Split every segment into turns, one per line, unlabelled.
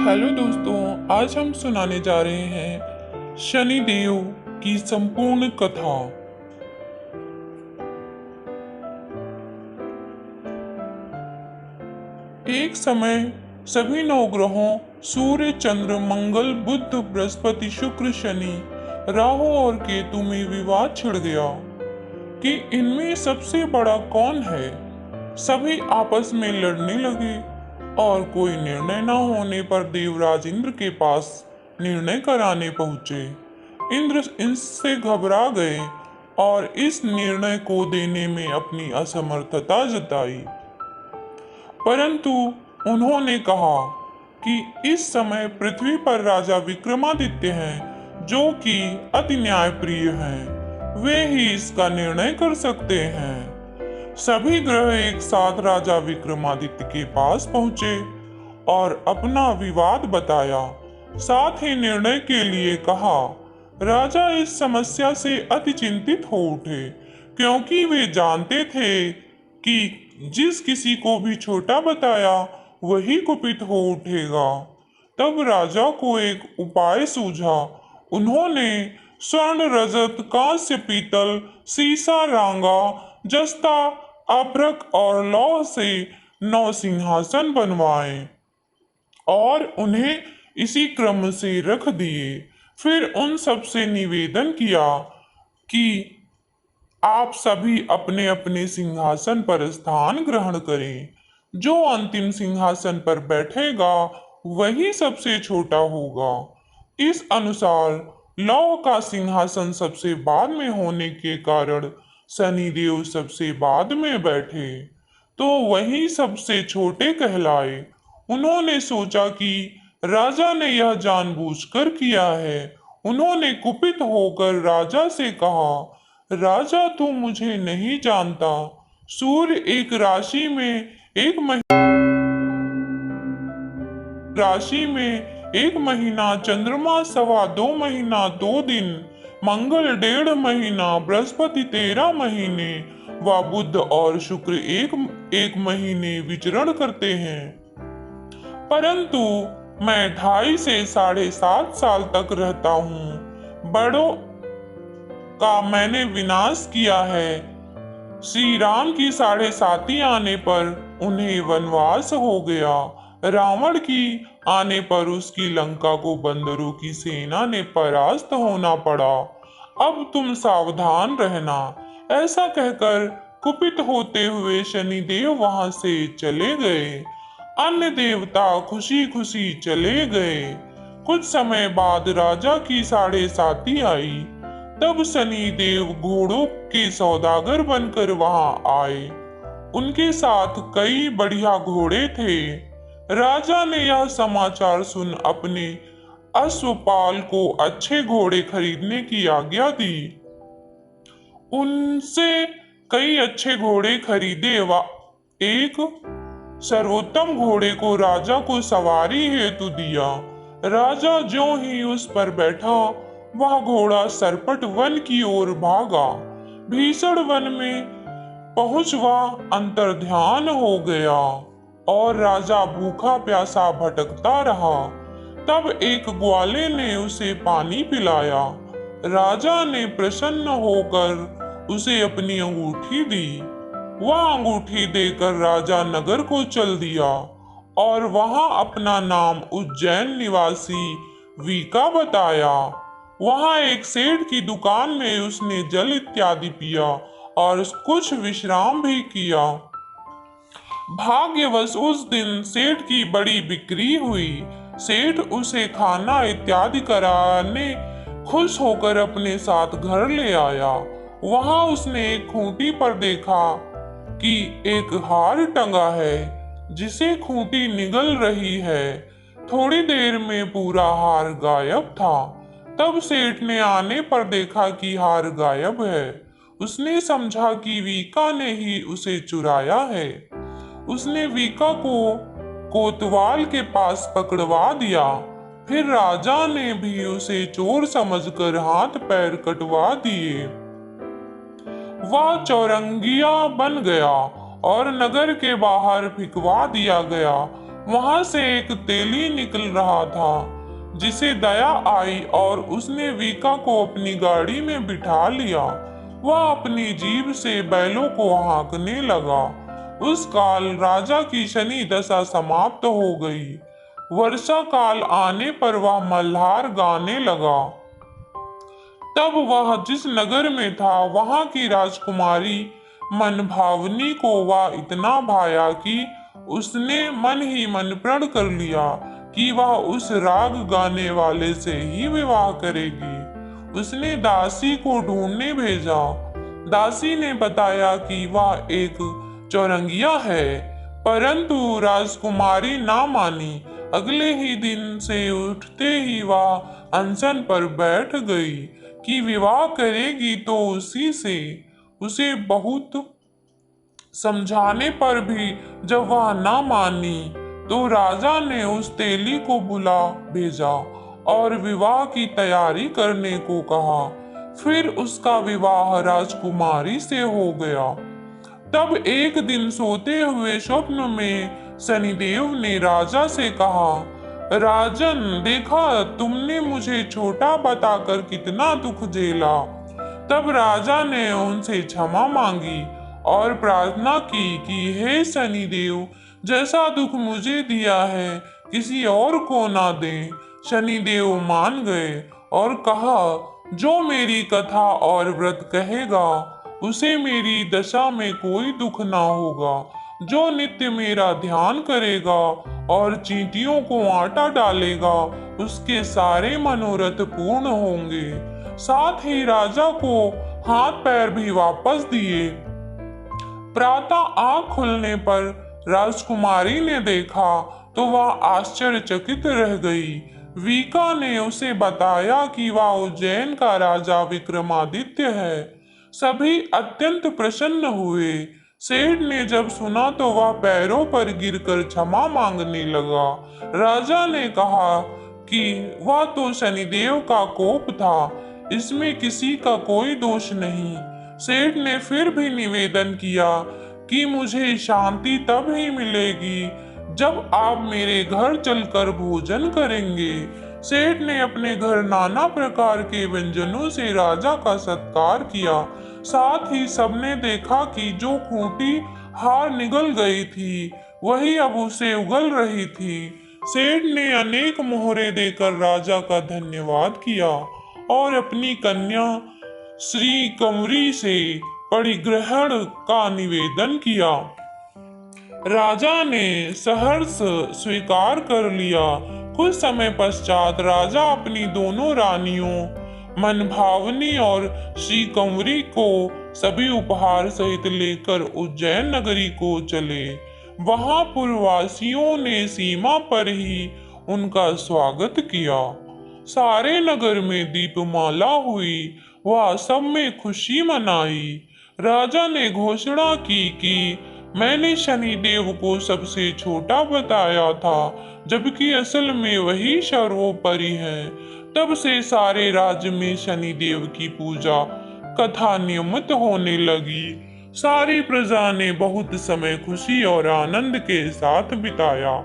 Hello दोस्तों, आज हम सुनाने जा रहे हैं शनिदेव की संपूर्ण कथा। एक समय सभी नवग्रहों सूर्य, चंद्र, मंगल, बुध, बृहस्पति, शुक्र, शनि, राहु और केतु में विवाद छिड़ गया कि इनमें सबसे बड़ा कौन है। सभी आपस में लड़ने लगे और कोई निर्णय न होने पर देवराज इंद्र के पास निर्णय कराने पहुंचे। इंद्र इससे घबरा गए और इस निर्णय को देने में अपनी असमर्थता जताई। परंतु उन्होंने कहा कि इस समय पृथ्वी पर राजा विक्रमादित्य हैं, जो कि अति न्यायप्रिय हैं। वे ही इसका निर्णय कर सकते हैं। सभी ग्रह एक साथ राजा विक्रमादित्य के पास पहुंचे और अपना विवाद बताया। साथ ही निर्णय के लिए कहा। राजा इस समस्या से अति चिंतित हो उठे, क्योंकि वे जानते थे कि जिस किसी को भी छोटा बताया वही कुपित हो उठेगा। तब राजा को एक उपाय सूझा। उन्होंने स्वर्ण, रजत, कांस्य, पीतल, सीसा, रांगा, जस्ता, अभ्रक और लौह से 9 सिंहासन बनवाए और उन्हें इसी क्रम से रख दिए। फिर उन सब से निवेदन किया कि आप सभी अपने अपने सिंहासन पर स्थान ग्रहण करें। जो अंतिम सिंहासन पर बैठेगा वही सबसे छोटा होगा। इस अनुसार लौह का सिंहासन सबसे बाद में होने के कारण शनिदेव सबसे बाद में बैठे, तो वही सबसे छोटे कहलाए। उन्होंने सोचा कि राजा ने यह जानबूझकर किया है। उन्होंने कुपित होकर राजा से कहा, राजा तू मुझे नहीं जानता। सूर्य एक राशि में एक महीना, चंद्रमा 2.25 महीना 2 दिन, मंगल 1.5 महीना, बृहस्पति 13 महीने व बुध और शुक्र एक महीने विचरण करते हैं। परंतु मैं 2.5 से 7.5 साल तक रहता हूँ। बड़ों का मैंने विनाश किया है। श्री राम की 7.5 आने पर उन्हें वनवास हो गया। रावण की आने पर उसकी लंका को बंदरों की सेना ने परास्त होना पड़ा। अब तुम सावधान रहना। ऐसा कहकर कुपित होते हुए शनिदेव वहां से चले गए। अन्य देवता खुशी खुशी चले गए। कुछ समय बाद राजा की 7.5 आई। तब शनिदेव घोड़ों के सौदागर बनकर वहां आए। उनके साथ कई बढ़िया घोड़े थे। राजा ने यह समाचार सुन अपने अश्वपाल को अच्छे घोड़े खरीदने की आज्ञा दी। उनसे कई अच्छे घोड़े खरीदे व एक सर्वोत्तम घोड़े को राजा को सवारी हेतु दिया। राजा ज्यों ही उस पर बैठा, वह घोड़ा सरपट वन की ओर भागा। भीषण वन में पहुंच वह अंतर्ध्यान हो गया और राजा भूखा प्यासा भटकता रहा। तब एक ग्वाले ने उसे पानी पिलाया। राजा ने प्रसन्न होकर उसे अपनी अंगूठी दी। वह अंगूठी देकर राजा नगर को चल दिया और वहां अपना नाम उज्जैन निवासी वीका बताया। वहां एक सेठ की दुकान में उसने जल इत्यादि पिया और कुछ विश्राम भी किया। भाग्यवश उस दिन सेठ की बड़ी बिक्री हुई। सेठ उसे खाना इत्यादि कराने खुश होकर अपने साथ घर ले आया। वहां उसने एक खूंटी पर देखा कि एक हार टंगा है, जिसे खूंटी निगल रही है। थोड़ी देर में पूरा हार गायब था। तब सेठ ने आने पर देखा कि हार गायब है। उसने समझा कि वीका ने ही उसे चुराया है। उसने वीका को कोतवाल के पास पकड़वा दिया। फिर राजा ने भी उसे चोर समझकर हाथ पैर कटवा दिए। वह चौरंगिया बन गया और नगर के बाहर फिकवा दिया गया। वहां से एक तेली निकल रहा था, जिसे दया आई और उसने वीका को अपनी गाड़ी में बिठा लिया। वह अपनी जीभ से बैलों को हाँकने लगा। उस काल राजा की शनि दशा समाप्त हो गई। वर्षा काल आने पर वह मल्हार गाने लगा। तब वह जिस नगर में था, वहां की राजकुमारी मनभावनी को वह इतना भाया कि उसने मन ही मन प्रण कर लिया कि वह उस राग गाने वाले से ही विवाह करेगी। उसने दासी को ढूंढने भेजा। दासी ने बताया कि वह एक चौरंगिया है, परंतु राजकुमारी ना मानी। अगले ही दिन से उठते ही वह अनशन पर बैठ गई कि विवाह करेगी तो उसी से। उसे बहुत समझाने पर भी जब वह ना मानी, तो राजा ने उस तेली को बुला भेजा और विवाह की तैयारी करने को कहा। फिर उसका विवाह राजकुमारी से हो गया। तब एक दिन सोते हुए स्वप्न में शनिदेव ने राजा से कहा, राजन, देखा तुमने मुझे छोटा बताकर कितना दुख झेला। तब राजा ने उनसे क्षमा मांगी और प्रार्थना की कि हे शनिदेव, जैसा दुख मुझे दिया है किसी और को ना दें। शनिदेव मान गए और कहा, जो मेरी कथा और व्रत कहेगा उसे मेरी दशा में कोई दुख ना होगा। जो नित्य मेरा ध्यान करेगा और चींटियों को आटा डालेगा, उसके सारे मनोरथ पूर्ण होंगे। साथ ही राजा को हाथ पैर भी वापस दिए। प्रातः आँख खुलने पर राजकुमारी ने देखा तो वह आश्चर्यचकित रह गई। वीका ने उसे बताया कि वह उज्जैन का राजा विक्रमादित्य है। सभी अत्यंत प्रसन्न हुए। सेठ ने जब सुना तो वह पैरों पर गिरकर क्षमा मांगने लगा। राजा ने कहा कि वह तो शनिदेव का कोप था, इसमें किसी का कोई दोष नहीं। सेठ ने फिर भी निवेदन किया कि मुझे शांति तब ही मिलेगी जब आप मेरे घर चलकर भोजन करेंगे। सेठ ने अपने घर नाना प्रकार के व्यंजनों से राजा का सत्कार किया। साथ ही सबने देखा कि जो खूंटी हार निगल गई थी, वही अब उसे उगल रही थी। सेठ ने अनेक मोहरे देकर राजा का धन्यवाद किया और अपनी कन्या श्री कंवरी से परिग्रहण का निवेदन किया। राजा ने सहर्ष स्वीकार कर लिया। कुछ समय पश्चात राजा अपनी दोनों रानियों मनभावनी और श्री कंवरी को सभी उपहार सहित लेकर उज्जैन नगरी को चले। वहां पुरवासियों ने सीमा पर ही उनका स्वागत किया। सारे नगर में दीपमाला हुई, वह सब में खुशी मनाई। राजा ने घोषणा की कि मैंने शनिदेव को सबसे छोटा बताया था, जबकि असल में वही सर्वोपरि है। तब से सारे राज्य में शनिदेव की पूजा कथा नियमित होने लगी। सारी प्रजा ने बहुत समय खुशी और आनंद के साथ बिताया।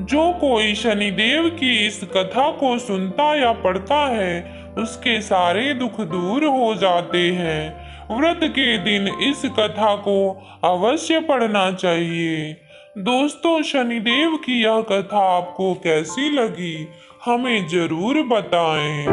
जो कोई शनिदेव की इस कथा को सुनता या पढ़ता है, उसके सारे दुख दूर हो जाते हैं। व्रत के दिन इस कथा को अवश्य पढ़ना चाहिए। दोस्तों, शनिदेव की यह कथा आपको कैसी लगी, हमें जरूर बताएं।